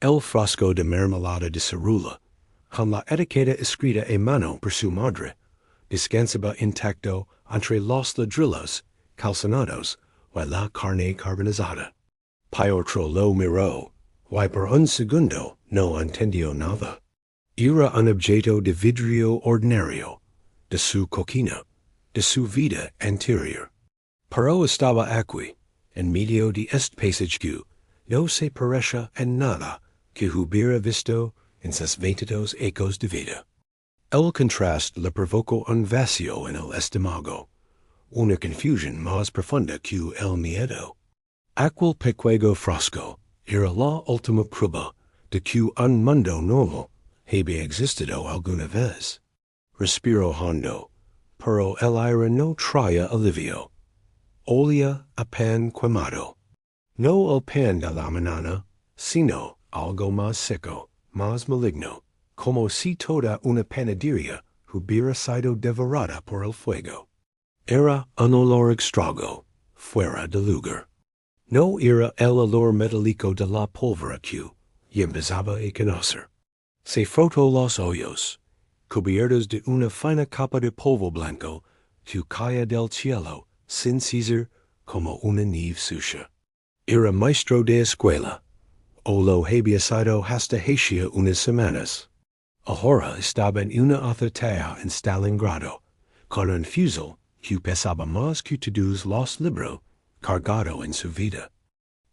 El frasco de mermelada de cerula, con la etiqueta escrita a mano por su madre, descansaba intacto entre los ladrillos calcinados y la carne carbonizada. Piotro lo miró, y por un segundo no entendió nada. Era un objeto de vidrio ordinario, de su coquina, de su vida anterior. Pero estaba aquí, en medio de este paisaje que no se parece en nada que hubiera visto en sus 22 ecos de vida. El contraste le provocó un vacío en el estómago, una confusión más profunda que el miedo. Aquel pequeño frasco era la última prueba de que un mundo normal había existido alguna vez. Respiró hondo, pero el aire no traía alivio. Olía a pan quemado. No el pan de la mañana, sino algo más seco, más maligno, como si toda una panadería hubiera sido devorada por el fuego. Era un olor extraño, fuera de lugar. No era el olor metálico de la pólvora que empezaba a conocer. Se frotó los ojos, cubiertos de una fina capa de polvo blanco que caía del cielo sin cesar como una nieve sucia. Era maestro de escuela, o lo había sido hasta hacía unas semanas. Ahora estaba en una azotea en Stalingrado, con un fusil que pesaba más que todos los libros cargado en su vida.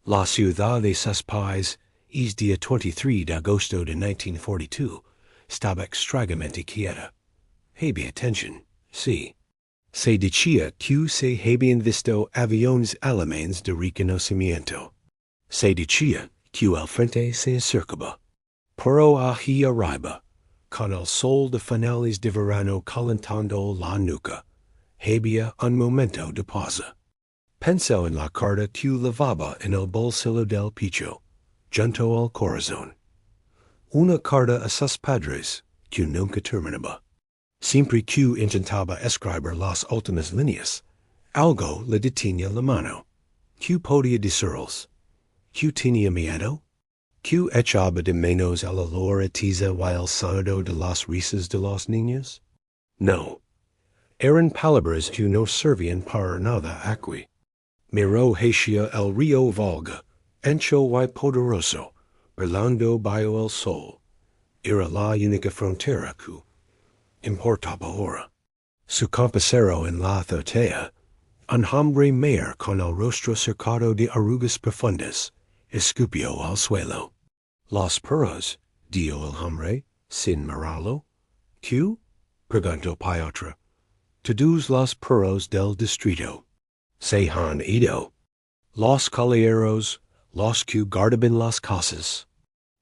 La ciudad de sus pais, el día 23 de agosto de 1942, estaba extrañamente quieta. Había tensión, sí. Se decía que se habían visto aviones alemanes de reconocimiento. Se decía que el frente se acercaba. Pero allí arriba, con el sol de finales de verano calentando la nuca, había un momento de pausa. Pensó en la carta que llevaba en el bolsillo del pecho, junto al corazón. Una carta a sus padres que nunca terminaba. Siempre que intentaba escribir las últimas líneas, algo le detenía la mano. ¿Qué podía decirles? ¿Qué tenía miedo? ¿Qué echaba de menos el olor a tiza y el sonido de las risas de los niños? No. Eran palabras que no servían para nada aquí. Miró hacia el río Volga, ancho y poderoso, brillando bajo el sol. Era la única frontera que importaba ahora. Su compañero en la azotea, un hombre mayor con el rostro cercado de arrugas profundas, escupió al suelo. Los perros, dijo el hombre, sin mirarlo. ¿Qué? Preguntó Piotr. Todos los perros del distrito se han ido. Los caballeros, los que guardaban las casas,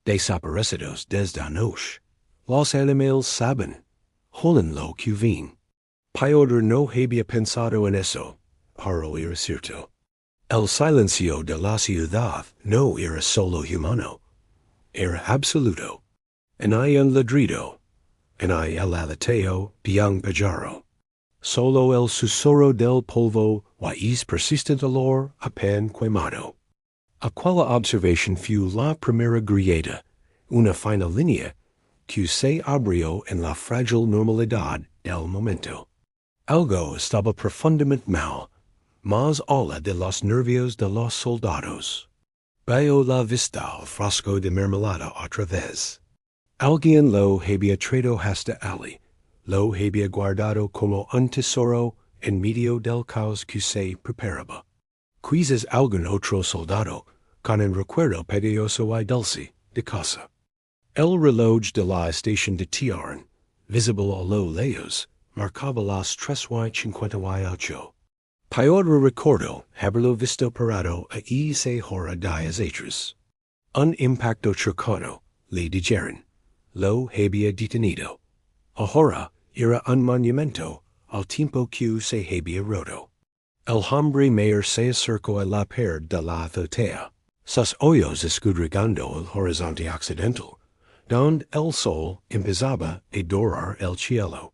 desaparecidos desde anoche. Los animales saben. Joden lo que ven. Piotr no había pensado en eso, pero era cierto. El silencio de la ciudad no era solo humano, era absoluto. En hay un ladrido, en hay el aleteo de un pájaro. Solo el susurro del polvo y el persistente olor a pan quemado. Aquella observación fue la primera grieta, una fina línea que se abrió en la frágil normalidad del momento. Algo estaba profundamente mal, más allá de los nervios de los soldados. Bajo la vista al frasco de mermelada otra vez. Alguien lo había traído hasta allí, lo había guardado como un tesoro en medio del caos que se preparaba. Quizás algún otro soldado, con un recuerdo precioso y dulce de casa. El reloj de la estación de Tiarn, visible a lo lejos, marcaba las 3:58. Piotr recordó haberlo visto parado a esa hora días atrás. Un impacto cercano, le dijeron, lo había detenido. Ahora era un monumento al tiempo que se había roto. El hombre mayor se acercó a la pared de la azotea, sus ojos escudriñando el horizonte occidental, donde el sol empezaba a dorar el cielo.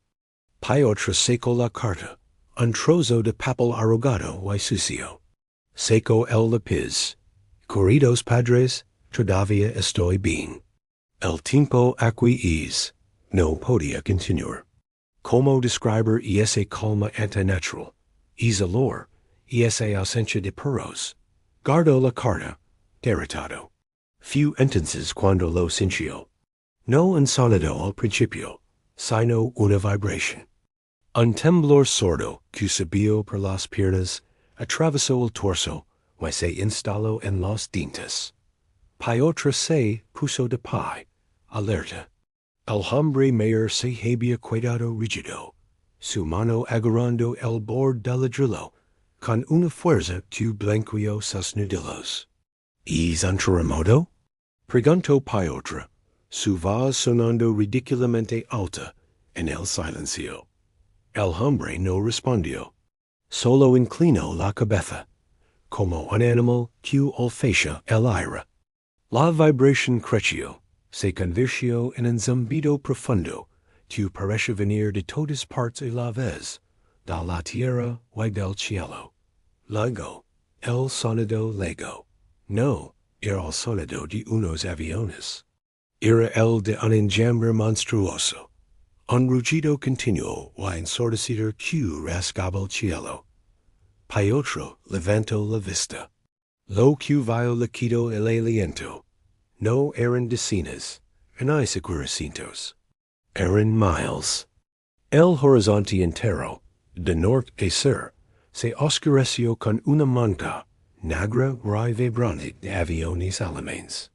Piotr secó la carta, un trozo de papel arrugado y sucio. Secó el lápiz. Queridos padres, todavía estoy bien. El tiempo aquí es, no podía continuar. Como describer y ese calma antinatural, es olor, y esa ausencia de perros. Guardo la carta, derrotado. Few entonces cuando lo sintió. No un sonido al principio, sino una vibración. Un temblor sordo que subió por las piernas, atravesó el torso, y se instaló en los dientes. Otra se puso de pie, alerta. El hombre mayor se había quedado rígido, su mano agarrando el borde del ladrillo, con una fuerza que blanqueó sus nudillos. ¿Es un terremoto? Preguntó Otra, su voz sonando ridículamente alta en el silencio. El hombre no respondió. Solo inclinó la cabeza, como un animal que olfatea el aire. La vibración creció, se convirtió en un zumbido profundo que parece venir de todas partes a la vez, de la tierra y del cielo. Luego, el sonido llegó. No era el sonido de unos aviones. Era el de un enjambre monstruoso. Un rugido continuo y ensordecido que rasgaba el cielo. Otro levantó la vista. Lo que vio le quitó el aliento. No eran decenas, ni siquiera cientos. Eran miles. El horizonte entero, de norte a sur, se oscureció con una manta negra y vibrante de aviones alemanes.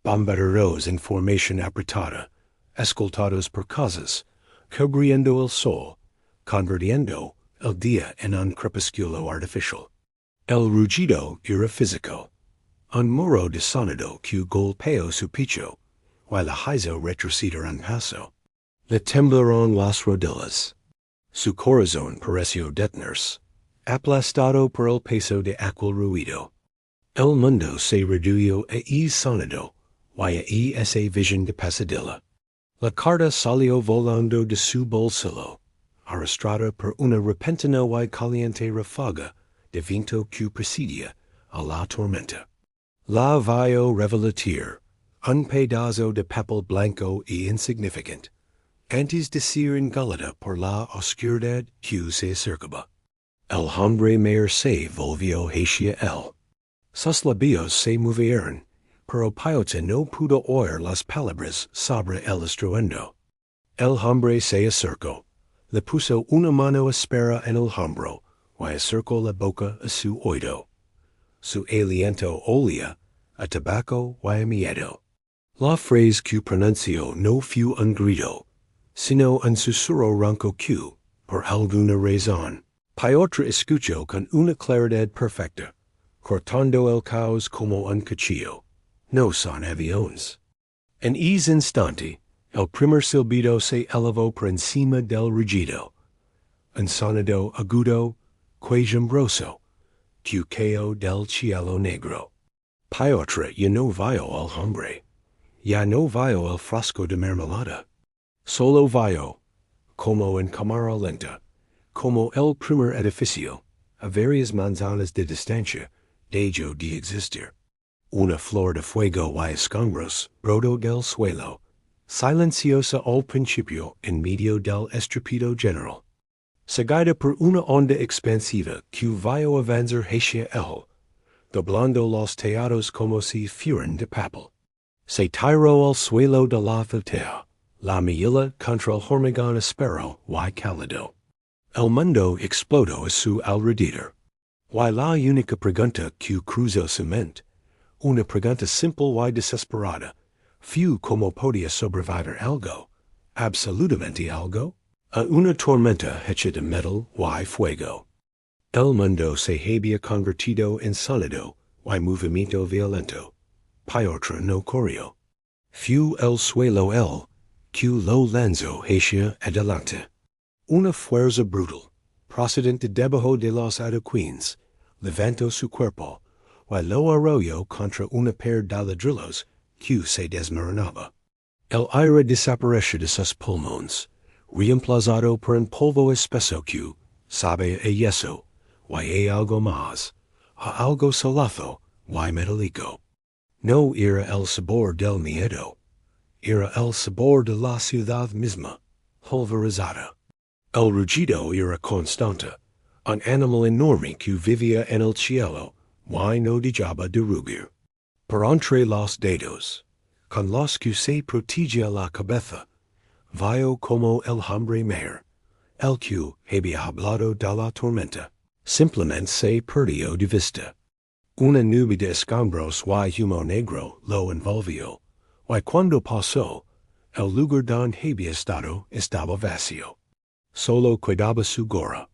Bombarderos en formación apretada, escoltados por casas, cubriendo el sol, convirtiendo el día en un crepúsculo artificial. El rugido era físico. Un muro de sonido que golpeó su pecho, y la hizo retroceder un paso. Le temblaron las rodillas. Su corazón pareció detenerse, aplastado por el peso de aquel ruido. El mundo se redujo a ese sonido, y a esa visión de pesadilla. La carta salió volando de su bolsillo, arrastrada por una repentina y caliente ráfaga de viento que precedía a la tormenta. La vio revolotear, un pedazo de papel blanco y insignificante, antes de ser engolida por la oscuridad que se acercaba. El hombre mayor se volvió hacia él. Sus labios se movieron, pero no pudo oír las palabras sobre el estruendo. El hombre se acercó, le puso una mano áspera en el hombro y acercó la boca a su oído. Su aliento olía a tabaco y a miedo. La frase que pronunció no fue un grito, sino un susurro ronco que, por alguna razón, Otra escuchó con una claridad perfecta, cortando el caos como un cuchillo. No son aviones. En ese instante, el primer silbido se elevó por encima del rugido. Un sonido agudo, quejumbroso, que cayó del cielo negro. Otra ya no vio al hombre. Ya no vio el frasco de mermelada. Solo vio, como en cámara lenta, como el primer edificio, a varias manzanas de distancia, dejó de existir. Una flor de fuego y escombros brotó del suelo, silenciosa al principio en medio del estrupido general. Seguida por una onda expansiva que vio avanzar hacia él, doblando los tejados como si fueran de papel. Se tiró al suelo de la azotea, la mejilla contra el hormigón áspero y cálido. El mundo explotó a su alrededor. Y la única pregunta que cruzó su mente, una pregunta simple y desesperada, fue cómo podía sobrevivir algo, absolutamente algo, a una tormenta hecha de metal y fuego. El mundo se había convertido en sonido y movimiento violento. Otra no corrió. Fue el suelo él que lo lanzó hacia adelante. Una fuerza brutal, procedente debajo de los adoquines, levantó su cuerpo y lo arrolló contra una pared de ladrillos que se desmoronaba. El aire desapareció de sus pulmones, reemplazado por un polvo espeso que sabe a yeso, y a algo más, a algo solazo y metálico. No era el sabor del miedo. Era el sabor de la ciudad misma, pulverizada. El rugido era constante, un animal enorme que vivía en el cielo, y no dejaba de rugir. Por entre los dedos, con los que se protegía la cabeza, vio como el hombre mayor, el que había hablado de la tormenta, simplemente se perdió de vista. Una nube de escombros y humo negro lo envolvió, y cuando pasó, el lugar donde había estado estaba vacío. Solo quedaba su gorra,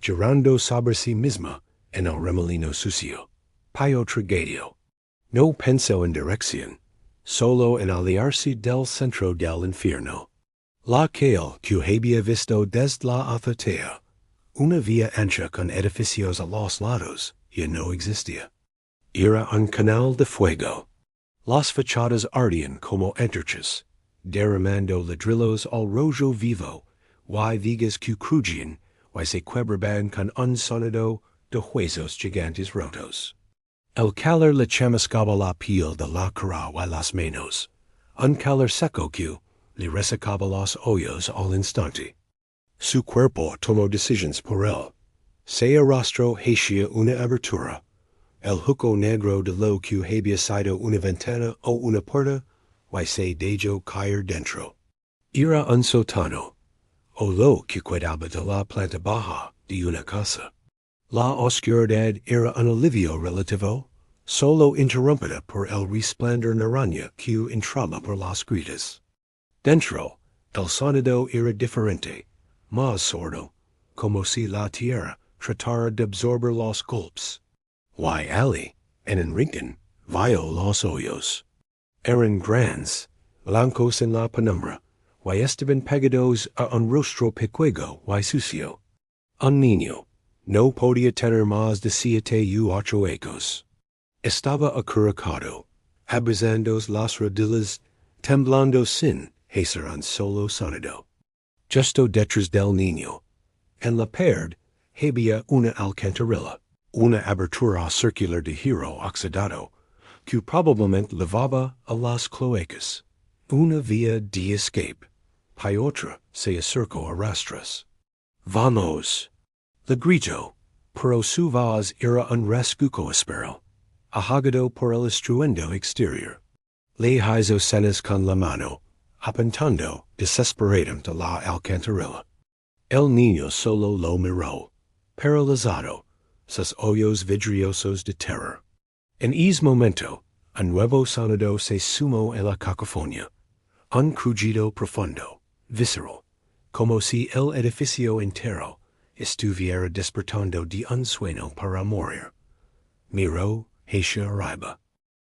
girando sobre sí misma en el remolino sucio. Pio tragedio. No pensó en dirección, solo en aliarse del centro del infierno. La calle que había visto desde la azotea, una vía ancha con edificios a los lados, ya no existía. Era un canal de fuego. Las fachadas ardían como antorchas, derramando ladrillos al rojo vivo, y vigas que crujían, y se quebraban con un sonido de huesos gigantes rotos. El calor le chamuscaba la piel de la cara y las manos, un calor seco que le resecaba los ojos al instante. Su cuerpo tomó decisiones por él. Se arrastró hacia una abertura. El hueco negro de lo que había sido una ventana o una puerta, y se dejó caer dentro. Era un sótano, o lo que quedaba de la planta baja de una casa. La oscuridad era un alivio relativo, solo interrumpida por el resplandor naranja que entraba por las grietas. Dentro, el sonido era diferente, más sordo, como si la tierra tratara de absorber los golpes. Y allí, en un rincón, vio los hoyos. Eran grandes, blancos en la penumbra, y estaban pegados a un rostro pequeño y sucio. Un niño no podía tener más de 7 u 8 años. Estaba acurrucado, abrazando las rodillas, temblando sin hacer un solo sonido. Justo detrás del niño, en la pared, había una alcantarilla, una abertura circular de hierro oxidado, que probablemente levaba a las cloacas. Una vía de escape, y otra se acercó a rastras. Vamos! Le grito, pero su voz era un rasguco áspero, ahogado por el estruendo exterior. Le hizo señas con la mano, apuntando desesperadamente a la alcantarilla. El niño solo lo miró, paralizado, sus ojos vidriosos de terror. En ese momento, un nuevo sonido se sumó en la cacofonía, un crujido profundo, visceral, como si el edificio entero estuviera despertando de un sueño para morir. Miró hacia arriba.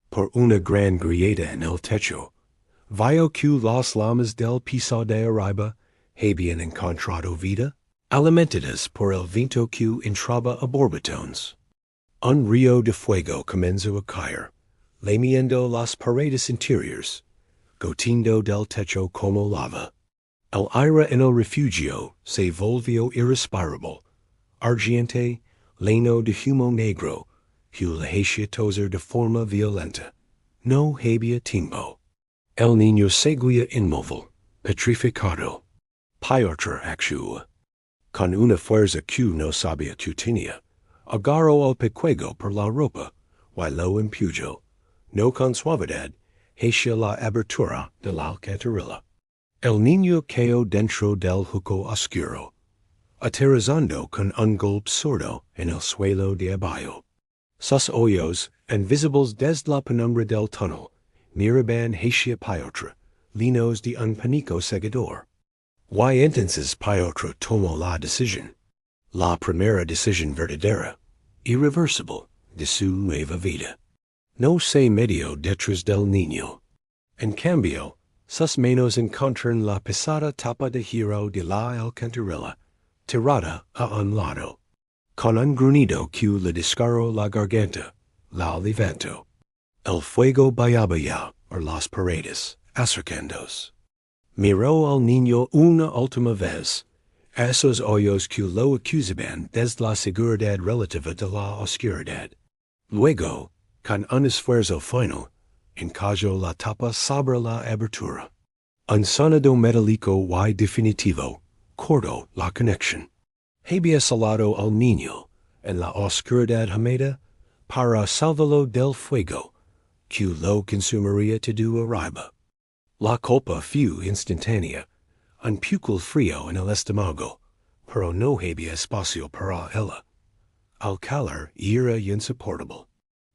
Por una gran grieta en el techo, vio que las lamas del piso de arriba habían encontrado vida, alimentadas por el viento que entraba a borbotones. Un río de fuego comenzó a caer, lamiendo las paredes interiores, goteando del techo como lava. El aire en el refugio se volvió irrespirable, ardiente, lleno de humo negro, que le hacía toser de forma violenta. No había tiempo. El niño seguía inmóvil, petrificado. Piotr actuó. Con una fuerza que no sabía que tenía, agarró al pequeño por la ropa, y lo empujó, no con suavidad, hacia la abertura de la alcantarilla. El niño cayó dentro del hueco oscuro, aterrizando con un golpe sordo en el suelo de abajo. Sus ojos, invisibles desde la penumbra del túnel, miraban hacia Piotr, llenos de un pánico cegador. Y entonces Piotr tomó la decisión. La primera decisión verdadera, irreversible, de su nueva vida. No se metió detrás del niño. En cambio, sus manos encontraron la pesada tapa de hierro de la alcantarilla, tirada a un lado. Con un gruñido que le desgarró la garganta, la levantó. El fuego bajaba ya por las paredes, acercándose. Miró al niño una última vez, a esos ojos que lo acusaban desde la seguridad relativa de la oscuridad. Luego, con un esfuerzo final, encajo la tapa sobre la abertura. Un sonido metálico y definitivo, corto la conexión. Había salado al niño en la oscuridad húmeda para salvarlo del fuego, que lo consumiría todo arriba. La culpa fue instantánea, un púcal frío en el estómago, pero no había espacio para ella. Al calor era insoportable.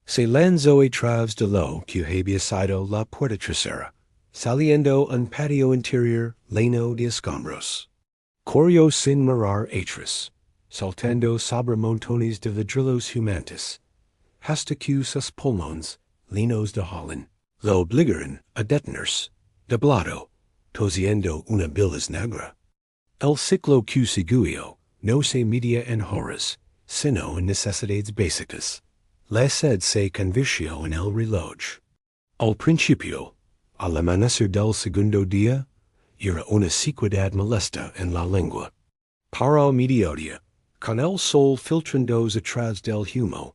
Se lanzó a través de lo que había sido la puerta trasera, saliendo un patio interior lleno de escombros. Corrió sin mirar atrás, saltando sobre montones de vidrios humeantes, hasta que sus pulmones, llenos de hollín, lo obligaron a detenerse, doblado, tosiendo una bilis negra. El ciclo que siguió no se medía en horas, sino en necesidades básicas. La sed se convirtió en el reloj. Al principio, al amanecer del segundo día, era una sequedad molesta en la lengua. Para el mediodía, con el sol filtrándose a través del humo,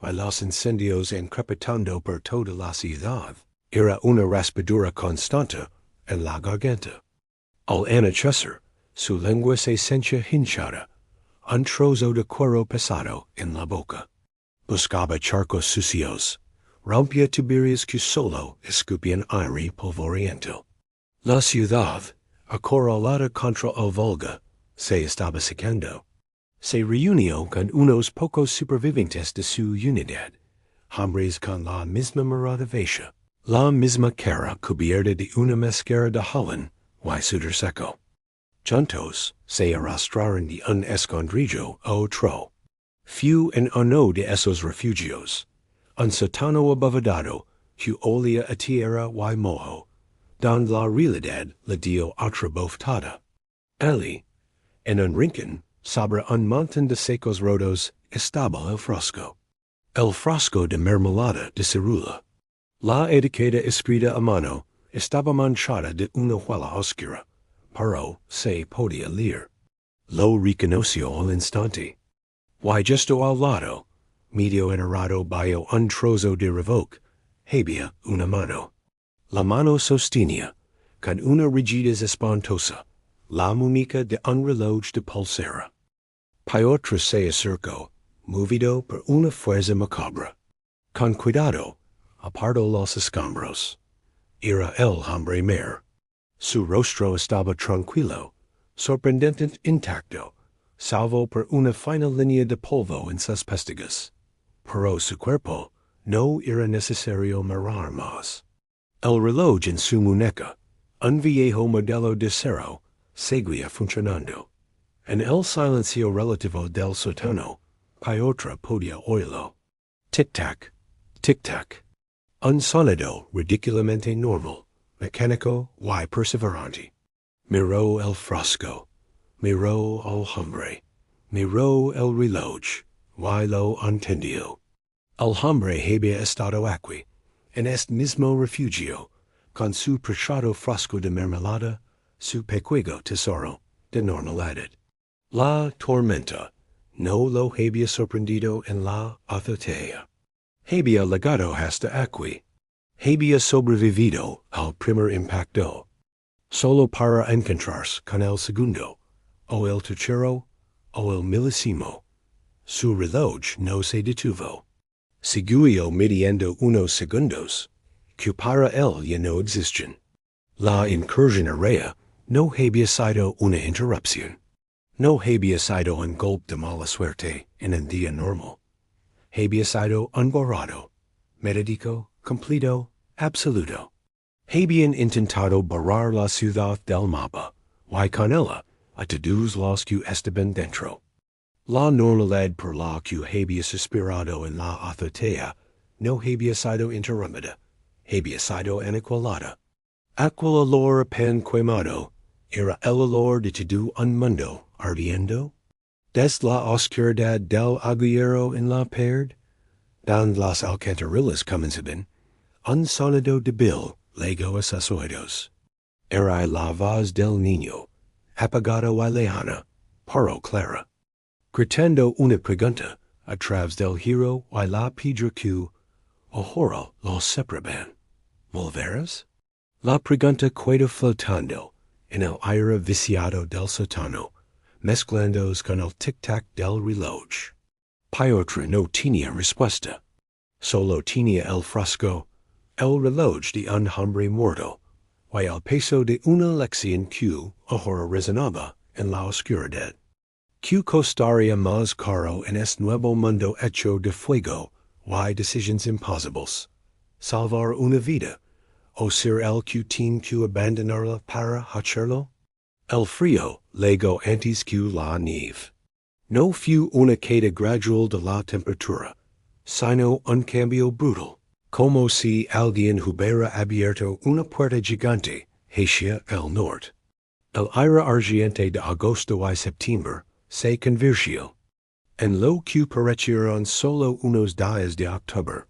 y los incendios encrepitando por toda la ciudad, era una raspadura constante en la garganta. Al anochecer, su lengua se sentía hinchada, un trozo de cuero pesado en la boca. Buscaba charcos sucios, rompía tuberías que solo escupían aire polvoriento. La ciudad, acorralada contra el Volga, se estaba secando. Se reunió con unos pocos supervivientes de su unidad, hombres con la misma mirada vieja, la misma cara cubierta de una máscara de hollín y sudor seco. Juntos se arrastraron de un escondrijo a otro. Fue en uno de esos refugios, un sótano abovedado que olía a tierra y moho, donde la realidad le dio otra bofetada. Allí, en un rincón, sobre un montón de secos rotos, estaba el frasco. El frasco de mermelada de cerula. La etiqueta escrita a mano estaba manchada de una huella oscura, pero se podía leer. Lo reconoció al instante. Y justo al lado, medio enterrado bajo un trozo de revoque, había una mano. La mano sostenía, con una rigidez espantosa, la muñeca de un reloj de pulsera. Piotr se acercó, movido por una fuerza macabra. Con cuidado, apartó los escombros. Era el hombre mayor. Su rostro estaba tranquilo, sorprendentemente intacto, salvo por una fina línea de polvo en sus pestañas. Pero su cuerpo no era necesario mirar más. El reloj en su muñeca, un viejo modelo de cero, seguía funcionando. En el silencio relativo del sótano, Piotr podía oírlo. Tic-tac, tic-tac. Un sonido ridículamente normal, mecánico y perseverante. Miró el frasco. Miró al hombre, miró el reloj, y lo entendió. El hombre había estado aquí, en este mismo refugio, con su preciado frasco de mermelada, su pequeño tesoro de normalidad. La tormenta no lo había sorprendido en la azotea. Había llegado hasta aquí. Había sobrevivido al primer impacto. Solo para encontrarse con el segundo, o el tercero, o el milésimo. Su reloj no se detuvo. Siguió midiendo unos segundos, que para él ya no existen. La incursión aérea no había sido una interrupción. No había sido un golpe de mala suerte en un día normal. Había sido un borrado, metódico, completo, absoluto. Habían intentado borrar la ciudad del mapa, y con ella a todos los que estaban dentro. La normalidad por la que había suspirado en la azotea no había sido interrumpida, había sido aniquilada. Aquel olor a pan quemado era el olor de todo un mundo ardiendo. Desde la oscuridad del agujero en la pared, donde las alcantarillas comenzaban, un sonido débil llegó a sus oídos. Era la voz del niño, apagada y lejana, pero clara, gritando una pregunta a través del giro y la piedra que ahora los separaban. Volveras? La pregunta queda flotando en el aire viciado del sótano, mezclándose con el tic-tac del reloj. Piotra no tenía respuesta. Solo tenía el frasco, el reloj de un hombre muerto, y el peso de una lección que ahora resonaba en la oscuridad. Que costaría más caro en este nuevo mundo hecho de fuego y decisiones imposibles? Salvar una vida, o ser el que tiene que abandonarla para hacerlo? El frío llegó antes que la nieve. No fue una caída gradual de la temperatura, sino un cambio brutal, como si alguien hubiera abierto una puerta gigante hacia el norte. El aire argente de agosto y septiembre se convirtió en lo que parecieron solo unos días de octubre,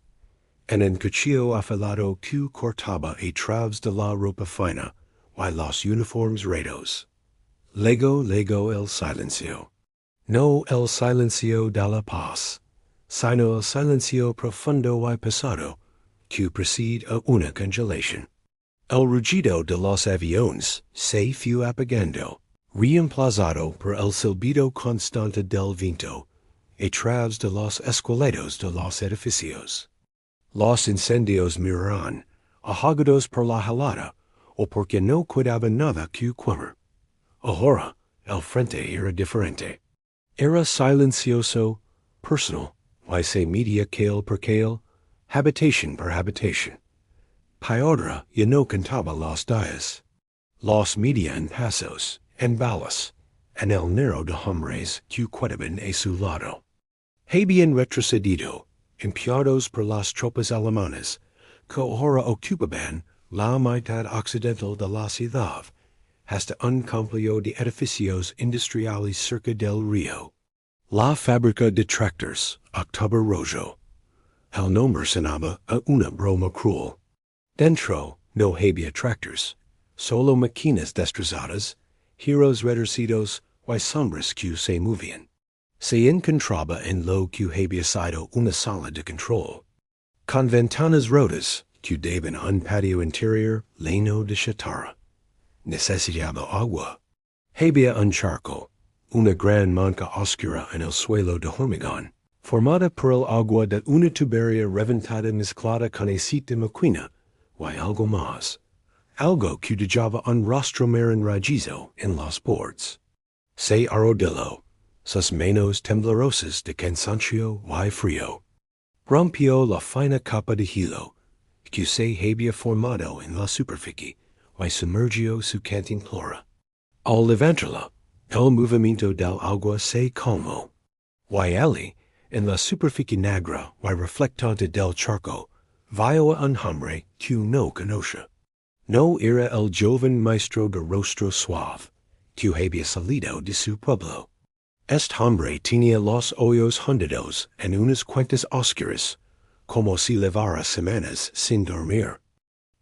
en un cuchillo afilado que cortaba a través de la ropa fina y los uniformes redos. Luego el silencio. No el silencio de la paz, sino el silencio profundo y pesado que precede a una congelación. El rugido de los aviones se fue apagando, reemplazado por el silbido constante del viento a través de los esqueletos de los edificios. Los incendios miraron, ahogados por la helada o porque no quedaba nada que quemar. Ahora, el frente era diferente. Era silencioso, personal, y se medía cale por cale, habitation por habitation. Piodra ya no contaba los días. Los medía en pasos, en balas, en el número de hombres que quedaban a su lado. Habían retrocedido, empujados por las tropas alemanas, que ahora ocupaban la mitad occidental de la ciudad, hasta un complejo de edificios industriales cerca del río. La fábrica de tractors, Octubre Rojo. El nombre sonaba a una broma cruel. Dentro no había tractors, solo máquinas destrozadas, giros retorcidos y sombras que se movían. Se encontraba en lo que había sido una sala de control, con ventanas rotas que daban a un patio interior lleno de chatarra. Necesitaba agua. Había un charco, una gran mancha oscura en el suelo de hormigón, formada por el agua de una tubería reventada mezclada con aceite de maquina, y algo más. Algo que dejaba un rostro enrajizo en los bordes. Se arrodilló, sus manos temblorosas de cansancio y frío. Rompió la fina capa de hilo que se había formado en la superficie y sumergió su cantimplora. Al levantarla, el movimiento del agua se calmó. Y allí, en la superficie negra y reflectante del charco, vio a un hombre que no conoce. No era el joven maestro de rostro suave, que había salido de su pueblo. Este hombre tenía los ojos hundidos en unas cuentas oscuras, como si llevara semanas sin dormir.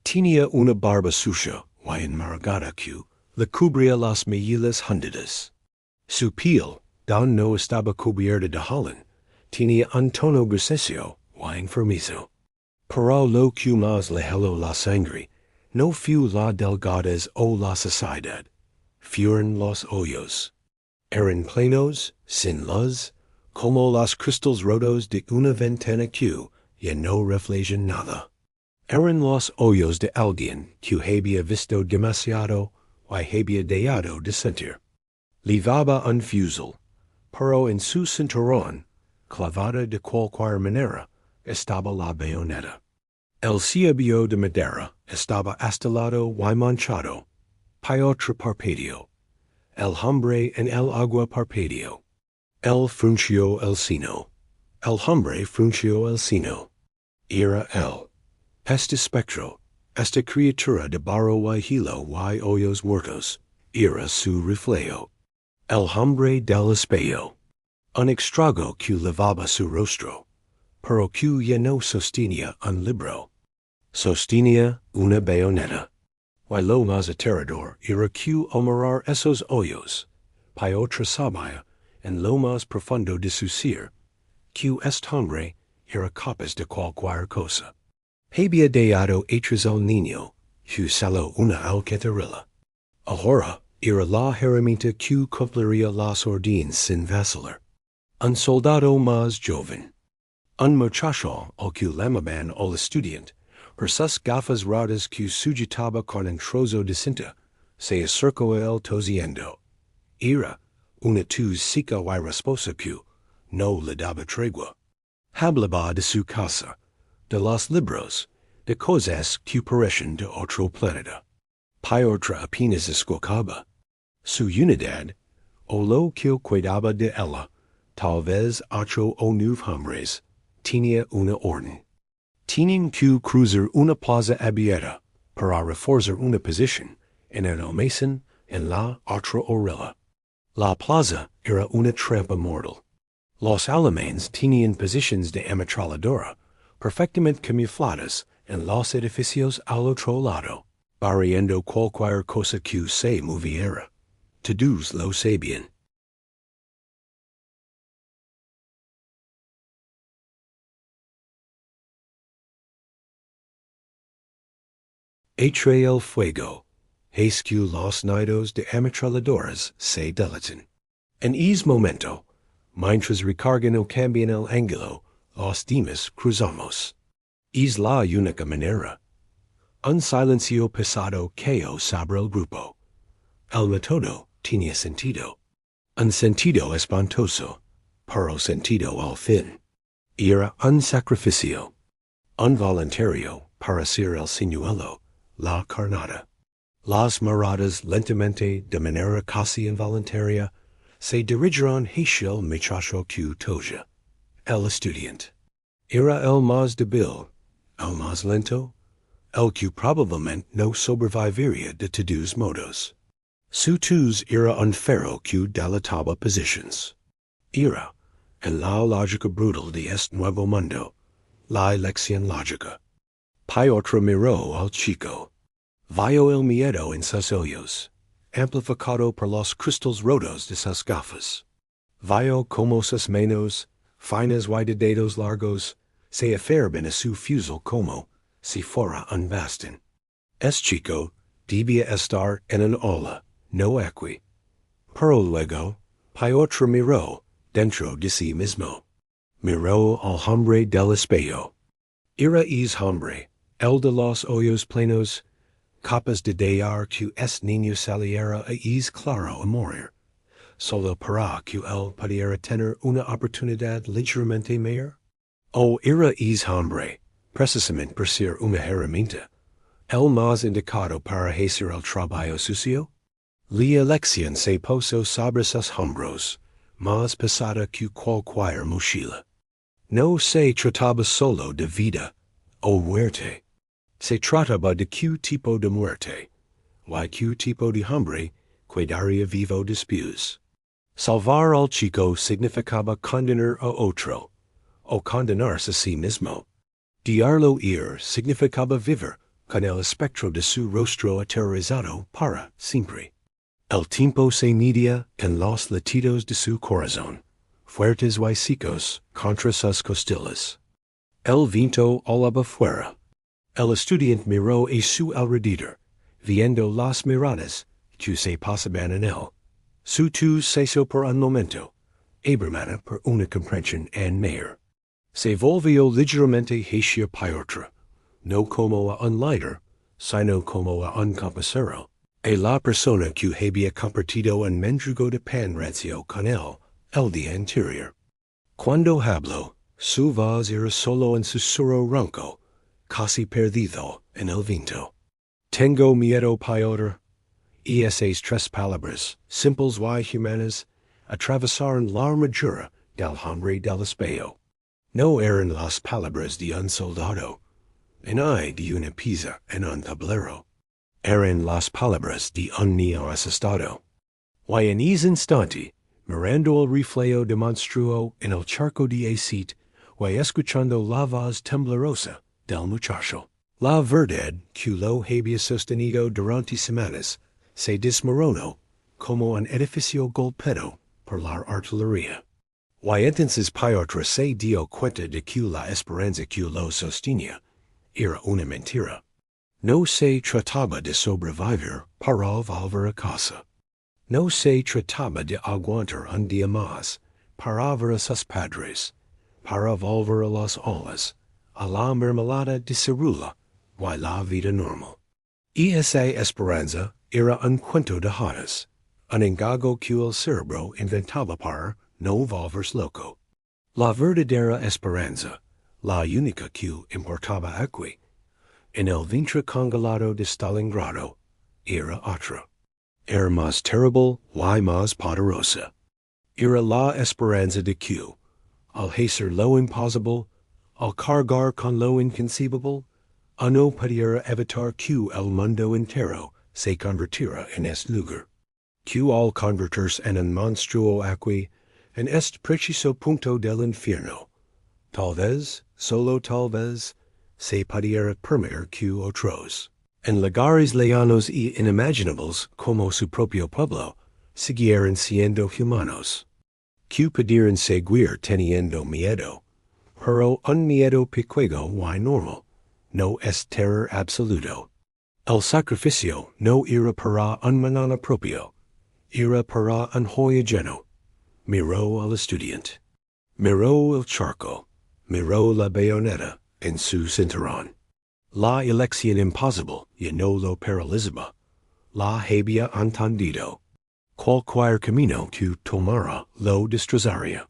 Tenía una barba sucia y enmargada que le cubría las mejillas hundidas. Su piel, don no estaba cubierta de hollín, tenía un tono grisáceo y enfermizo. Pero lo que más le heló la sangre no fue la delgadez o la saciedad, fueron los ojos. Eran plenos, sin luz, como los cristales rotos de una ventana que ya no reflejan nada. Eran los ojos de alguien que había visto demasiado y había dejado de sentir. Llevaba un fusil, pero en su cinturón, clavada de cualquier manera, estaba la bayoneta. El cielo de madera estaba astilado y manchado. Piotr parpadeó. El hombre en el agua parpadeó. Él frunció el ceño. El hombre frunció el ceño. Era él. Este espectro, esta criatura de barro y hilo y ojos muertos, era su reflejo. El hombre del espejo. Un extrago que lavaba su rostro, pero que ya no sostenía un libro. Sostenía una bayoneta. Y lo más aterrador era que al mirar esos ojos, Piotr sabía, en lo más profundo de su ser, que este hombre era capaz de cualquier cosa. Había deado atrás al niño, que salió una alcatarilla. Ahora era la herramienta que cumpliría las órdenes sin vacilar. Un soldado más joven. Un muchacho al que llamaban al estudiante, por sus gafas rotas que sujetaba con un trozo de cinta, se acercó a él tosiendo. Era una tos seca y rasposa que no le daba tregua. Hablaba de su casa, de los libros, de cosas que parecen de otro planeta. Piotra apenas escuchaba. Su unidad, o lo que cuidaba de ella, tal vez 8 o 9 hombres, tenía una orden. Tenían que cruzar una plaza abierta para reforzar una posición en el almacén en la otra orilla. La plaza era una trampa mortal. Los alemanes tenían posiciones de ametralladora perfectamente camufladas en los edificios al otro lado, barriendo cualquier cosa que se moviera. Todos lo sabían. Entre el fuego, es que los nidos de ametralladoras se dilatan. En ese momento, mientras recargan o cambian el ángulo, los demás cruzamos. Es la única manera. Un silencio pesado cayó sobre el grupo. El método tenía sentido. Un sentido espantoso, pero sentido al fin. Era un sacrificio. Un voluntario para ser el señuelo, la carnada. Las miradas lentamente, de manera casi involuntaria, se dirigieron hacia el muchacho que toja. El estudiante. Era el más débil, el más lento, el que probablemente no sobreviviría de todos modos. Su tos era un ferro que dilataba posiciones. Era, en la lógica brutal de este nuevo mundo, la elección lógica. Piotr miró al chico. Vio el miedo en sus ojos, amplificado por los cristales rotos de sus gafas. Vio como sus manos, finas y de dedos largos, se aferran a su fusil como si fuera un bastón. Es chico debía estar en un ola, no aquí. Pero luego, Piotr miró dentro de sí mismo. Miró al hombre del espejo. Era ese hombre, el de los ojos plenos, capaz de dejar que este niño saliera a es claro a morir, solo para que él pudiera tener una oportunidad ligeramente mayor? ¿O era ese hombre, precisamente por ser una herramienta, el más indicado para hacer el trabajo sucio? La elección se puso sobre sus hombros, más pesada que cualquier mochila. No se trataba solo de vida o muerte. Se trataba de qué tipo de muerte, y qué tipo de hombre quedaría vivo después. Salvar al chico significaba condenar a otro, o condenarse a sí mismo. Diarlo ir significaba vivir con el espectro de su rostro aterrorizado para siempre. El tiempo se medía en los latidos de su corazón, fuertes y secos contra sus costillas. El viento olaba fuera. El estudiante miró a su alrededor, viendo las miradas que se pasaban en él. Su tos cesó por un momento, abrumada por una comprensión en mayor. Se volvió ligeramente hacia Piotr, no como a un líder, sino como a un compañero, a la persona que había compartido un mendrugo de pan rancio con él el día anterior. Cuando habló, su voz era solo un susurro ronco, casi perdido en el viento. Tengo miedo, Piotr. Y esas 3 palabras, simples y humanas, atravesaron la armadura del hombre del espejo. No eran las palabras de un soldado, ni de una pizza en un tablero. Eran las palabras de un niño asustado. Y en ese instante, mirando el reflejo de monstruo en el charco de aceite, y escuchando la voz temblorosa del muchacho, la verdad que lo había sostenido durante semanas se desmoronó como un edificio golpeado por la artillería. Y entonces Piotr se dio cuenta de que la esperanza que lo sostenía era una mentira. No se trataba de sobrevivir para volver a casa. No se trataba de aguantar un día más para ver a sus padres, para volver a las olas, a la mermelada de cerula, y la vida normal. Y esa esperanza era un cuento de hadas, un engaño que el cerebro inventaba para no volverse loco. La verdadera esperanza, la única que importaba aquí, en el vientre congelado de Stalingrado, era otra. Era más terrible y más poderosa. Era la esperanza de que, al hacer lo imposible, al cargar con lo inconcebible, no pudiera evitar que el mundo entero se convirtiera en este lugar. Que al convertirse en un monstruo aquí, en este preciso punto del infierno, tal vez, solo tal vez, se pudiera permitir que otros, en lugares lejanos y inimaginables como su propio pueblo, siguieran siendo humanos. Que pudieran seguir teniendo miedo, pero un miedo pequeño y normal, no es terror absoluto. El sacrificio no era para un mañana propio, era para un hoy lleno. Miró al estudiante. Miró el charco. Miró la bayoneta en su cinturón. La elección imposible y no lo paralizaba. La había entendido. Cualquier camino que tomara lo destrozaría.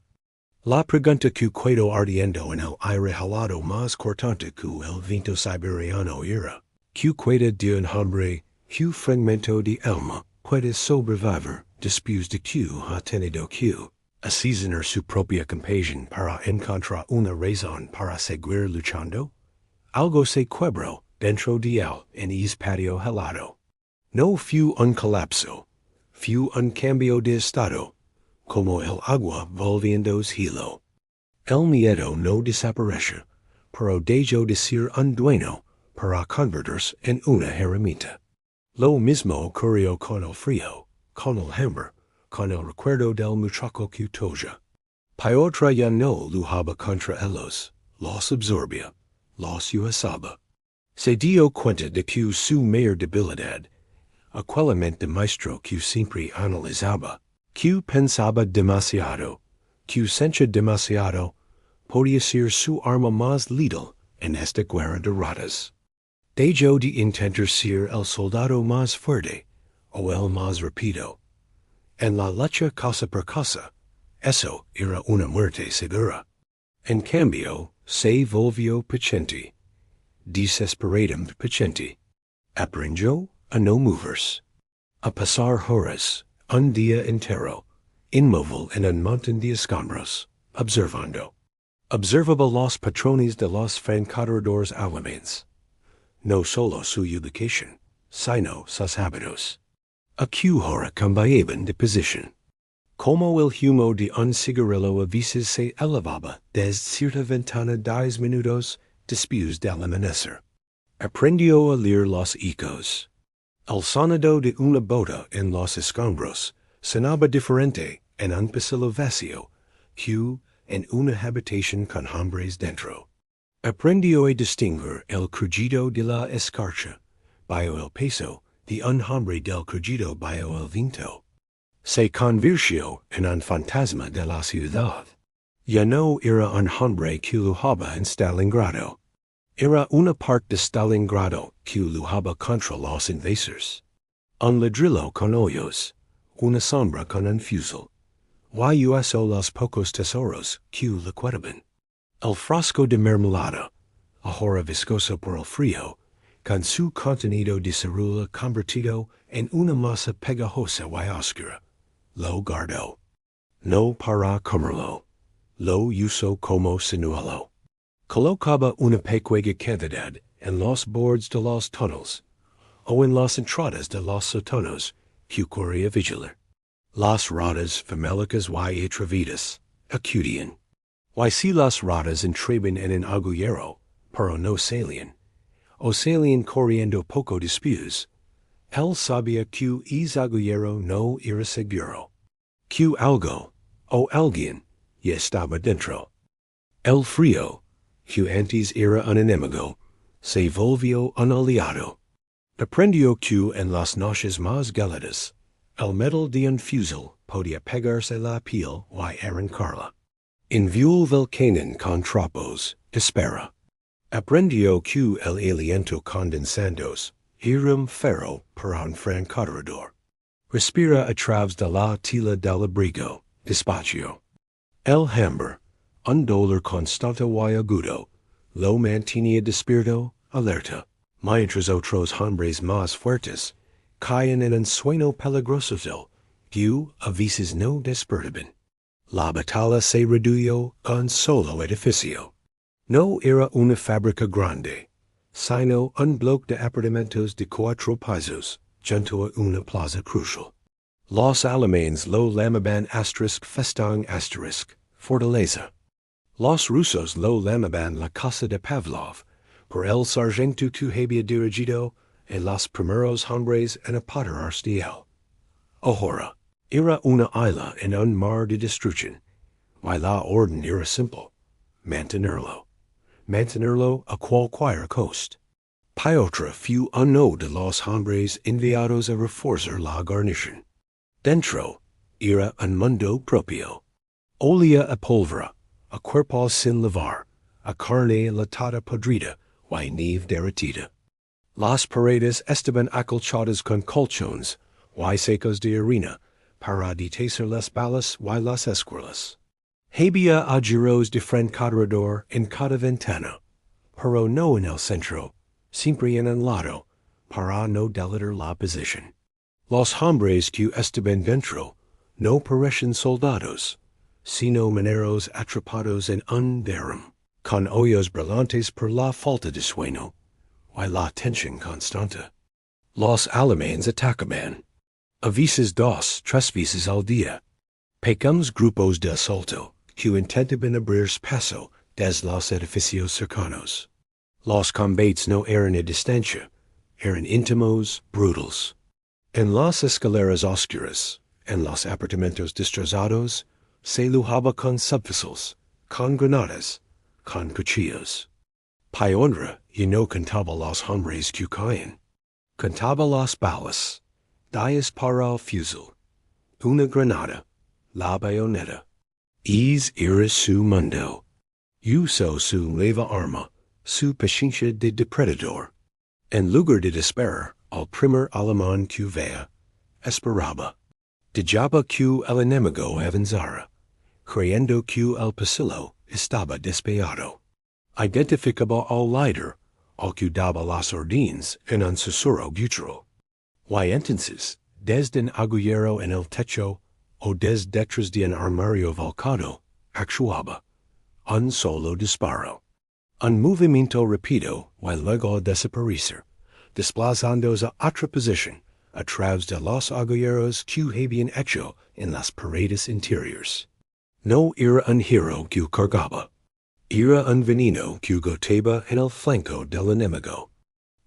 La pregunta que quedó ardiendo en el aire helado más cortante que el viento siberiano era, ¿qué queda de un hombre, qué fragmento de alma puede sobrevivir después de que ha tenido que asesinar su propia compasión para encontrar una razón para seguir luchando? Algo se quebró dentro de él en ese patio helado. No fue un colapso, fue un cambio de estado, como el agua volviendo hilo. El miedo no desaparece, pero dejó de ser un dueño para convertirse en una herramienta. Lo mismo ocurrió con el frío, con el hambre, con el recuerdo del muchacho que toja. Piotra ya no luchaba contra ellos, los absorbía, los usaba. Se dio cuenta de que su mayor debilidad, aquelamente maestro que siempre analizaba, que pensaba demasiado, que sentía demasiado, podía ser su arma más letal en esta guerra de ratas. Dejó de intentar ser el soldado más fuerte o el más rápido. En la lucha casa por casa, eso era una muerte segura. En cambio, se volvió paciente, desesperadamente paciente. Aprendió a no moverse, a pasar horas, un día entero, inmóvil en un montón de escombros, observando. Observaba los patrones de los francotiradores alemanes. No solo su ubicación, sino sus hábitos. A qué hora cambiaban de posición. Como el humo de un cigarrillo a veces se elevaba desde cierta ventana 10 minutos después del amanecer. Aprendió a leer los ecos. El sonido de una bota en los escombros sonaba diferente en un pasillo vacío que en una habitación con hombres dentro. Aprendió a distinguir el crujido de la escarcha, bajo el peso de un hombre del crujido bajo el viento. Se convirtió en un fantasma de la ciudad. Ya no era un hombre que luchaba en Stalingrado. Era una parte de Stalingrado que luchaba contra los invasores. Un ladrillo con hoyos, una sombra con un fusil. Y usó los pocos tesoros que le quedaban. El frasco de mermelada, ahora viscoso por el frío, con su contenido de cerula convertido en una masa pegajosa y oscura, lo guardó. No para comerlo, lo usó como señuelo. Colocaba una pequeña cantidad en los bordes de los túneles, o en las entradas de los sótanos que quería vigilar. Las ratas famélicas y atrevidas acudían. Y si las ratas entraban en un agujero, pero no salían, o salían corriendo poco después, él sabía que ese agujero no era seguro, que algo, o alguien, ya estaba dentro. El frío, que antes era un enemigo, se volvió un aliado. Aprendió que en las noches más gélidas, el metal de un fusil podía pegarse la piel y arrancarla. En view del cañón con trapos, dispara. Aprendió que el aliento condensados era un ferro para un francotirador. Respira a través de la tela del abrigo, despacio. El hambre, un dolor constante y agudo, lo mantenía despierto, alerta, mientras otros hombres más fuertes caían en un sueño peligroso que a veces no despertaban. La batalla se redujo a un solo edificio. No era una fábrica grande, sino un bloque de apartamentos de 4 pisos junto a una plaza crucial. Los alemanes lo llamaban *festang*, fortaleza. Los rusos lo llamaban la casa de Pavlov, por el sargento que había dirigido a los primeros hombres en apoderarse de él. Ahora, era una isla en un mar de destrucción, y la orden era simple: mantenerlo a cualquier costo. Piotr fue uno de los hombres enviados a reforzar la guarnición. Dentro era un mundo propio. Olía a pólvora, a cuerpos sin lavar, a carne latada podrida y nieve derretida. Las paredes estaban acolchadas con colchones y secos de arena para detecer las balas y las escuelas. Había agujeros de francotirador en cada ventana, pero no en el centro, siempre en un lado, para no delatar la posición. Los hombres que estaban dentro no parecían soldados, sino mineros atrapados en un derrame, con ojos brillantes por la falta de sueño y la tensión constante. Los alemanes atacaban, a veces 2, 3 veces al día. Pequeños grupos de asalto que intentaban abrirse paso desde los edificios cercanos. Los combates no eran a distancia, eran íntimos, brutales. En las escaleras oscuras, en los apartamentos destrozados, se lujaba con subfusiles, con granadas, con cuchillos. Piotr y no contaba los hombres que caían. Contaba las balas, 10 para el fusil, una granada, la bayoneta. Is era su mundo. Usó su nueva arma, su paciencia de depredador. En lugar de desesperar, al primer alemán que vea, esperaba. Dejaba que el enemigo avanzara, creyendo que el pasillo estaba despejado. Identificaba al líder, al que daba las órdenes en un susurro guttural. Y entonces, desde un agujero en el techo, o desde detrás de un armario volcado, actuaba un solo disparo. Un movimiento rápido y luego desaparecer, desplazándose a otra posición a través de los agujeros que habían hecho en las paredes interiores. No era un giro que cargaba, era un veneno que goteaba en el flanco del enemigo.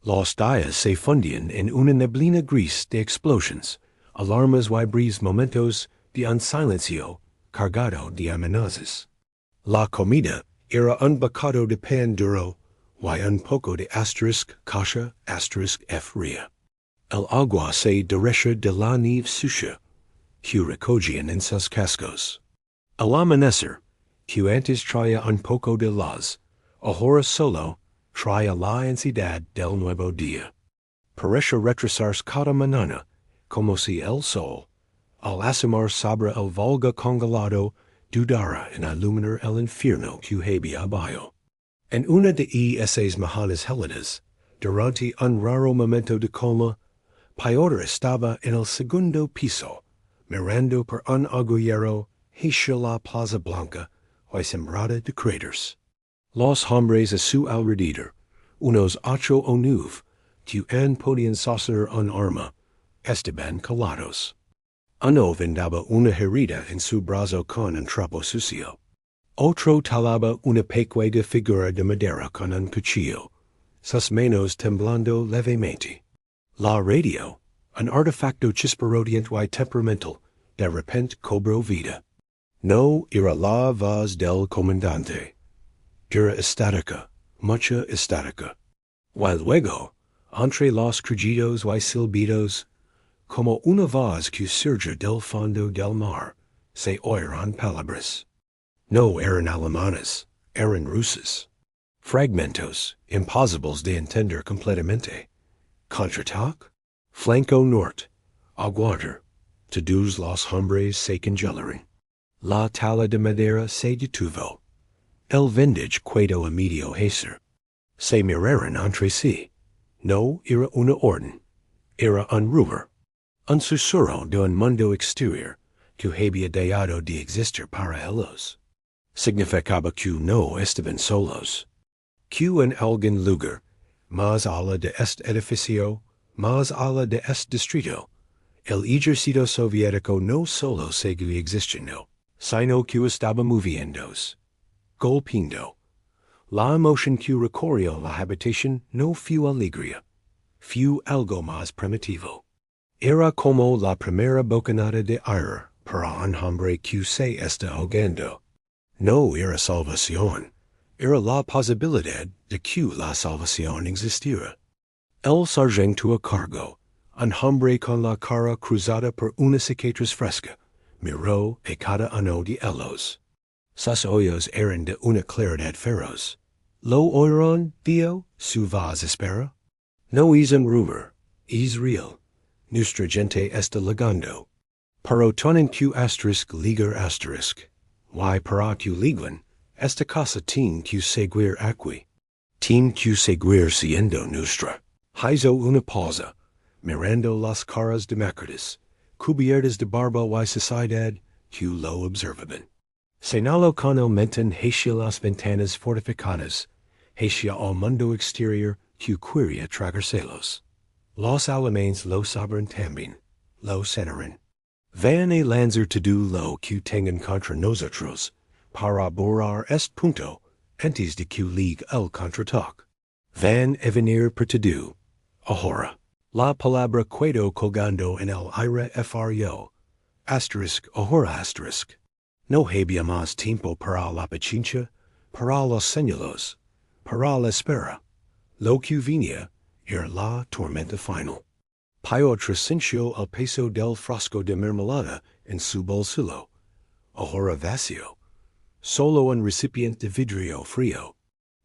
Los días se fundían en una neblina gris de explosiones, alarmas y breves momentos de un silencio cargado de amenazas. La comida era un bocado de pan duro y un poco de kasha fría. El agua se derretía de la nieve sucia que recogían en sus cascos. Al amanecer, que antes traía un poco de luz, ahora solo traía la ansiedad del nuevo día. Parecía retrasarse cada mañana, como si el sol, al asomar sobre el Volga congelado, dudara en iluminar el infierno que había abajo. En una de esas mañanas gélidas, durante un raro momento de calma, Piotr estaba en el segundo piso, mirando por un agujero hacia la Plaza Blanca y sembrada de cráteres. Los hombres a su alrededor, unos 8 o 9, que aún podían sostener un arma, estaban callados. Uno vendaba una herida en su brazo con un trapo sucio. Otro talaba una pequeña figura de madera con un cuchillo, sus manos temblando levemente. La radio, un artefacto chisperoteante y temperamental, de repente cobró vida. No era la voz del comandante. Era estática, mucha estática. Y luego, entre los crujidos y silbidos, como una voz que surge del fondo del mar, se oyeron palabras. No eran alemanas, eran rusas. Fragmentos, imposibles de entender completamente. Contraataque, flanco norte, aguarder, todos los hombres se congelaron. La tala de madera se detuvo. El vendage quedó a medio hacer. Se miraron entre sí. No era una orden, era un rumor, un susurro de un mundo exterior que había dejado de existir para ellos. Significaba que no estaban solos. Que en algún lugar, más allá de este edificio, más allá de este distrito, el ejército soviético no solo seguía existiendo, sino que estaba moviéndose, golpeando. La emoción que recorrió la habitación no fue alegría, fue algo más primitivo. Era como la primera bocanada de aire para un hombre que se está ahogando. No era salvación, era la posibilidad de que la salvación existiera. El sargento a cargo, un hombre con la cara cruzada por una cicatriz fresca, miró a cada uno de ellos. Sus ojos eran de una claridad feroz. ¿Lo oyeron, Theo? Su voz espera. No es un rumor, es real. Nuestra gente está ligando. Pero tienen que asterisk ligar asterisk. Y para que liguan, esta cosa tiene que seguir aquí. Tiene que seguir siendo nuestra. Hizo una pausa, mirando las caras demócratas, cubiertas de barba y sociedad, que lo observaban. Señaló con el mentón hacia las ventanas fortificadas, hacia el mundo exterior que quería tragarcelos. Los alemanes lo saben también, lo cenaron. Van a lanzar todo lo que tengan contra nosotros, para borrar este punto, antes de que ligue el contraataque. Van a venir por todo. Ahora, la palabra quedó colgando en el aire frio. Asterisk, ahora asterisk. No había más tiempo para la paciencia, para los señalos, para la espera. Lo que venía era la tormenta final. Piotr sintió el peso del frasco de mermelada en su bolsillo. Ahora vacío. Solo un recipiente de vidrio frío.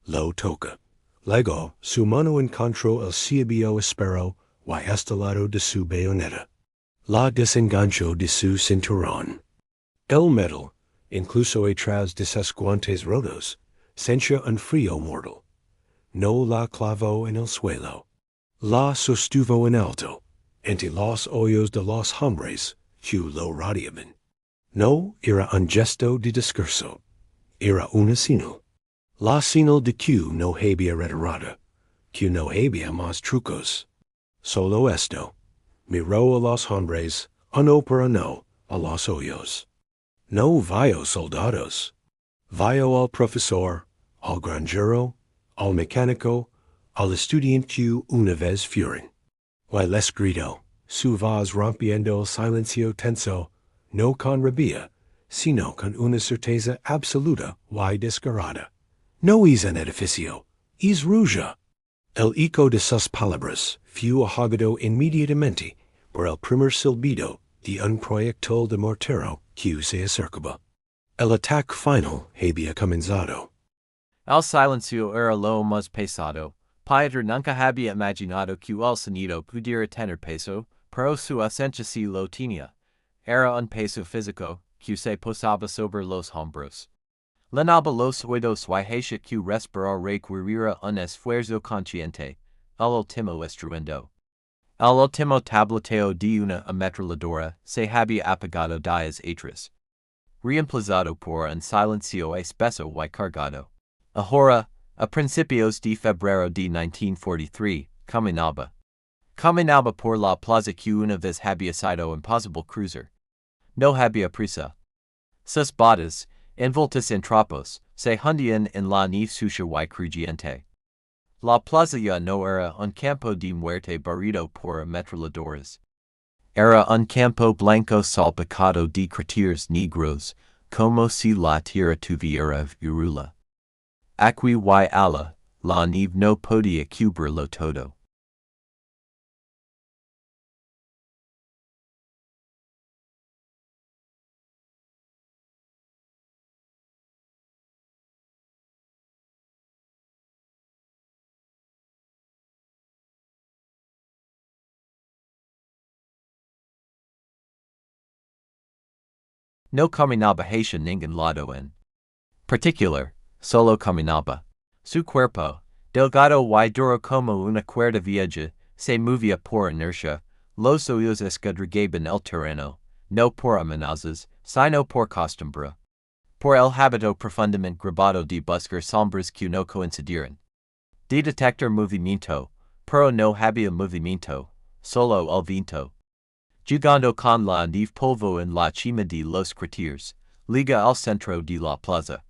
Lo toca. Luego, su mano encontró el ciebio espero y este lado de su bayoneta. La desenganchó de su cinturón. El metal, incluso atrás de sus guantes rotos, sentía un frío mortal. No la clavó en el suelo. La sostuvo en alto, entre los ojos de los hombres que lo rodeaban. No era un gesto de discurso, era una señal. La señal de que no había retirada, que no había más trucos. Solo esto. Miró a los hombres, uno por uno, a los ojos. No vio soldados. Vio al profesor, al granjero, al mecánico, al estudiante que una vez fueron. Y les gritó, su voz rompiendo el silencio tenso, no con rabia, sino con una certeza absoluta y descarada. No es un edificio, es ruja. El eco de sus palabras fue ahogado inmediatamente por el primer silbido de un proyectil de mortero que se acercaba. El ataque final había comenzado. El silencio era lo más pesado. Piotr nunca había imaginado que el sonido pudiera tener peso, pero su ausencia sí lo tenía. Era un peso físico, que se posaba sobre los hombros. Llenaba los oídos y hacía que respirar requiriera un esfuerzo consciente, el último estruendo. El último tableteo de una ametralladora se había apagado días atrás, reemplazado por un silencio espeso y cargado. Ahora, a principios de febrero de 1943, caminaba. Caminaba por la plaza que una vez había sido imposible cruzar. No había prisa. Sus botas, envueltas en trapos, se hundían en la nieve sucia y crujiente. La plaza ya no era un campo de muerte barrido por ametralladoras. Era un campo blanco salpicado de cráteres negros, como si la tierra tuviera virula. Aquí y allá, la nive no podia cubra lo todo. No caminaba hacia ningún lado en particular, solo caminaba. Su cuerpo, delgado y duro como una cuerda vieja, se movía por inercia, los oídos esquadragaban el terreno, no por amenazas, sino por costumbre. Por el hábito profundamente grabado de buscar sombras que no coincidieran. De detectar movimiento, pero no había movimiento, solo el viento. Jugando con la nieve polvo en la cima de los cráteres, liga al centro de la plaza.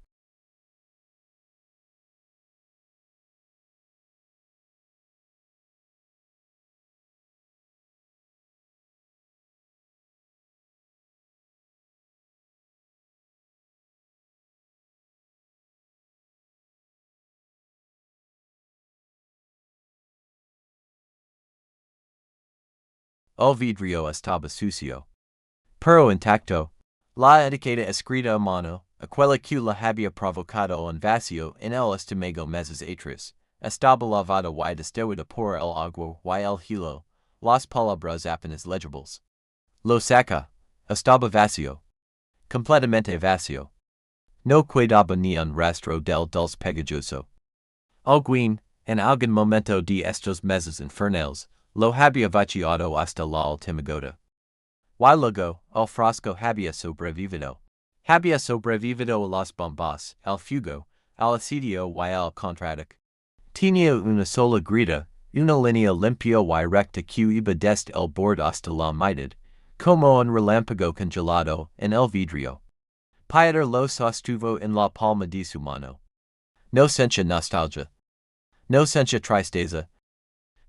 El vidrio estaba sucio. Pero intacto. La etiqueta escrita a mano, aquella que la había provocado un vacío en el estómago meses atrás, estaba lavada y destituida por el agua y el hilo, las palabras apenas legibles. Lo saca. Estaba vacío. Completamente vacío. No quedaba ni un rastro del dulce pegajoso. Alguien, en algún momento de estos meses infernales, lo había vaciado hasta la última gota. Y luego, el frasco había sobrevivido. Había sobrevivido a las bombas, al fuego, al asedio y al contraataque. Tenía una sola grida, una línea limpia y recta que iba desde el borde hasta la mitad, como un relámpago congelado en el vidrio. Pieter lo sostuvo en la palma de su mano. No sentía nostalgia. No sentía tristeza.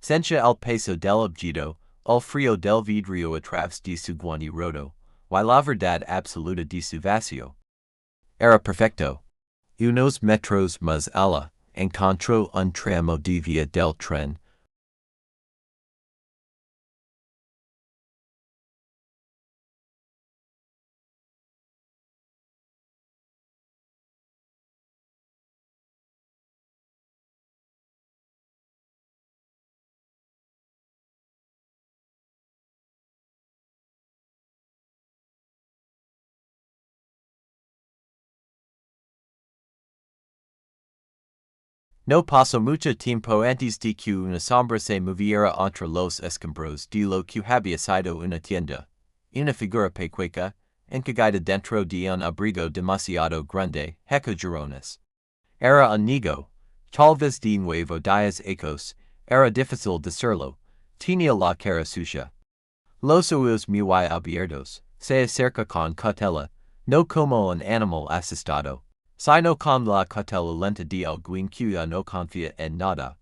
Sentía el peso del objeto, el frío del vidrio a través de su guante roto, y la verdad absoluta de su vacío. Era perfecto. Unos metros más allá, encontró un tramo de vía del tren. No pasó mucho tiempo antes de que una sombra se moviera entre los escombros de lo que había sido una tienda. Una figura pequeña, encaída dentro de un abrigo demasiado grande, girones. Era un niño, tal vez de 9 o 10 años, era difícil decirlo, tenía la cara sucia. Los ojos muy abiertos, se acerca con cautela, no como un animal asustado, sino con la cautela lenta de alguien que ya no confía en nada.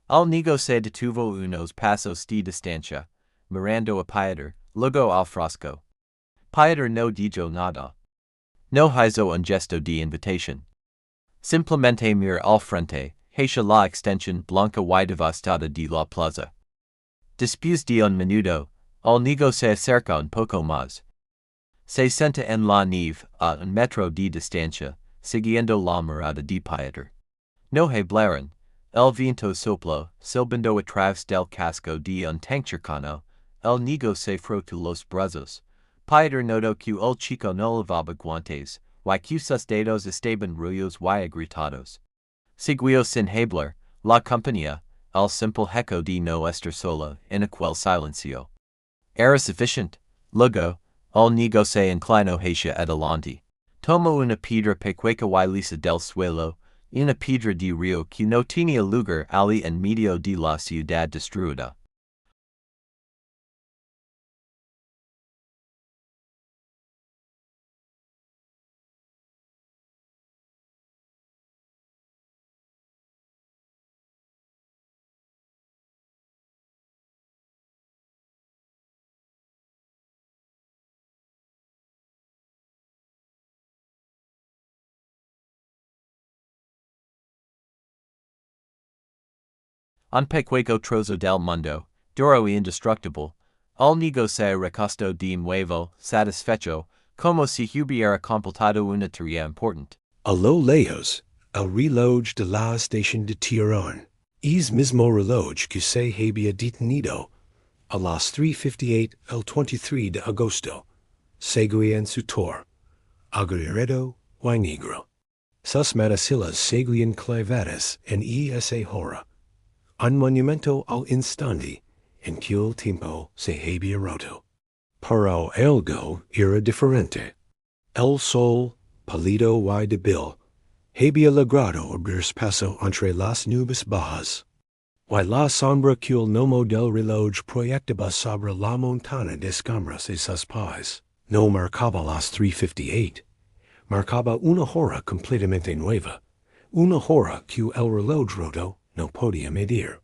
El niño se detuvo unos pasos de distancia, mirando a Pieter, luego al frasco. Pieter no dijo nada. No hizo un gesto de invitación. Simplemente miró al frente, hacia la extensión blanca y devastada de la plaza. Después de un minuto, el niño se acerca un poco más. Se senta en la nieve a un metro de distancia, siguiendo la mirada de Pieter. No hablaron. El viento sopló, silbando a través del casco de un tank cercano. El niño se frotó los brazos. Pieter notó que el chico no llevaba guantes, y que sus dedos estaban rotos y agrietados. Siguió sin hablar, la compañía, el simple eco de no estar sola en aquel silencio. Era suficiente. Luego, el niño se inclinó hacia adelante. Tomó una piedra pequeña y lisa del suelo, una piedra de río que no tenía lugar allí en medio de la ciudad destruida. Unpecueco trozo del mundo, duro y indestructible, al nego se recosto de nuevo, satisfecho, como si hubiera completado una tarea important. A lo lejos, el reloj de la estación de Tirón, es mismo reloj que se había detenido a las 3:58 el 23 de agosto, seguían su tour, agriredo y negro. Sus manecillas seguían clavadas en esa hora, un monumento al instante en que el tiempo se había roto. Pero algo era diferente. El sol, pálido y débil, había logrado abrirse paso entre las nubes bajas, y la sombra que el gnomo del reloj proyectaba sobre la montaña de escombros y sus pies no marcaba las 3:58, marcaba una hora completamente nueva, una hora que el reloj roto no podía medir.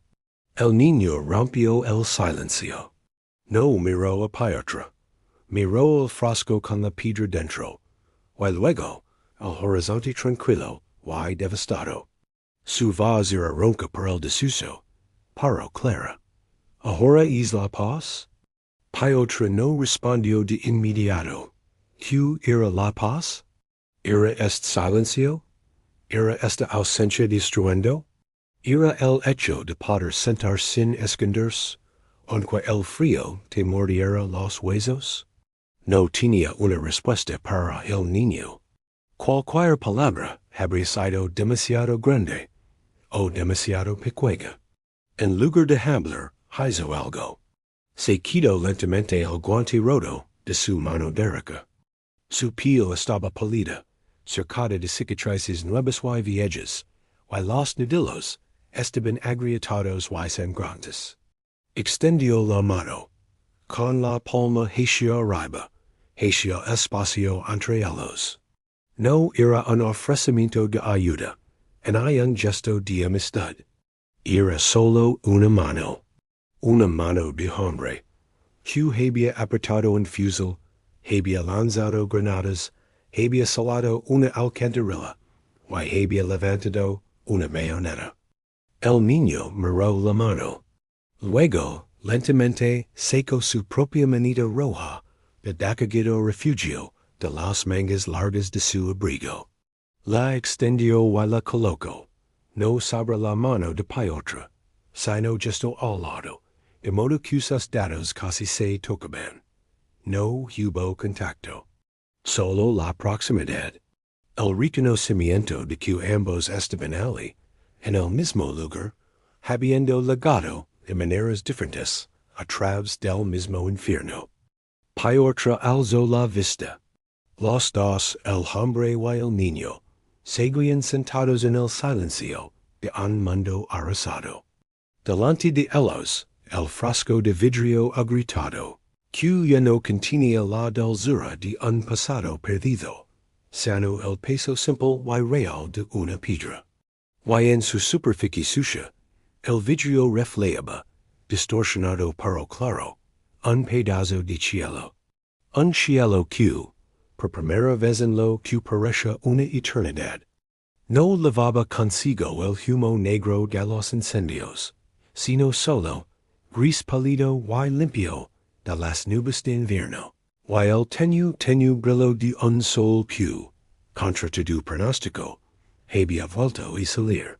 El niño rompió el silencio. No miró a Pietro, miró el frasco con la piedra dentro, y luego el horizonte tranquilo y devastado. Su voz era ronca por el desuso, pero clara. ¿Ahora es la paz? Pietro no respondió de inmediato. ¿Qué era la paz? ¿Era este silencio? ¿Era esta ausencia de estruendo? ¿Era el hecho de poder sentar sin esconderse, aunque el frío te mordiera los huesos? No tenía una respuesta para el niño. Cualquier palabra habría sido demasiado grande o demasiado pequeña. En lugar de hablar, hizo algo. Se quitó lentamente el guante roto de su mano derecha. Su piel estaba pálida, cercada de cicatrices nuevas y viejas, y los nudillos estaban agrietados y sangrantes. Extendió la mano. Con la palma hacia arriba, hacia espacio entre ellos. No era un ofrecimiento de ayuda, ni un gesto de amistad. Era solo una mano de hombre, que había apretado un fusil, había lanzado granadas, había salado una alcantarilla, y había levantado una bayoneta. El niño miró la mano. Luego, lentamente, sacó su propia manita roja del dacaguero refugio de las mangas largas de su abrigo. La extendió y la colocó, no sobre la mano de Pietro, sino justo al lado, de modo que sus dedos casi se tocaban. No hubo contacto, solo la proximidad. El reconocimiento de que ambos estaban allí, en el mismo lugar, habiendo llegado de maneras diferentes a través del mismo infierno. Pietro alzó la vista. Los dos, el hombre y el niño, seguían sentados en el silencio de un mundo arrasado. Delante de ellos, el frasco de vidrio agrietado, que ya no contenía la dulzura de un pasado perdido, sino el peso simple y real de una piedra. Y en su superficie sucia, el vidrio reflejaba, distorsionado pero claro, un pedazo de cielo. Un cielo que, por primera vez en lo que parece una eternidad, no lavaba consigo el humo negro de los incendios, sino solo, gris pálido y limpio de las nubes de invierno, y el tenue brillo de un sol que, contra todo pronóstico, había vuelto a salir.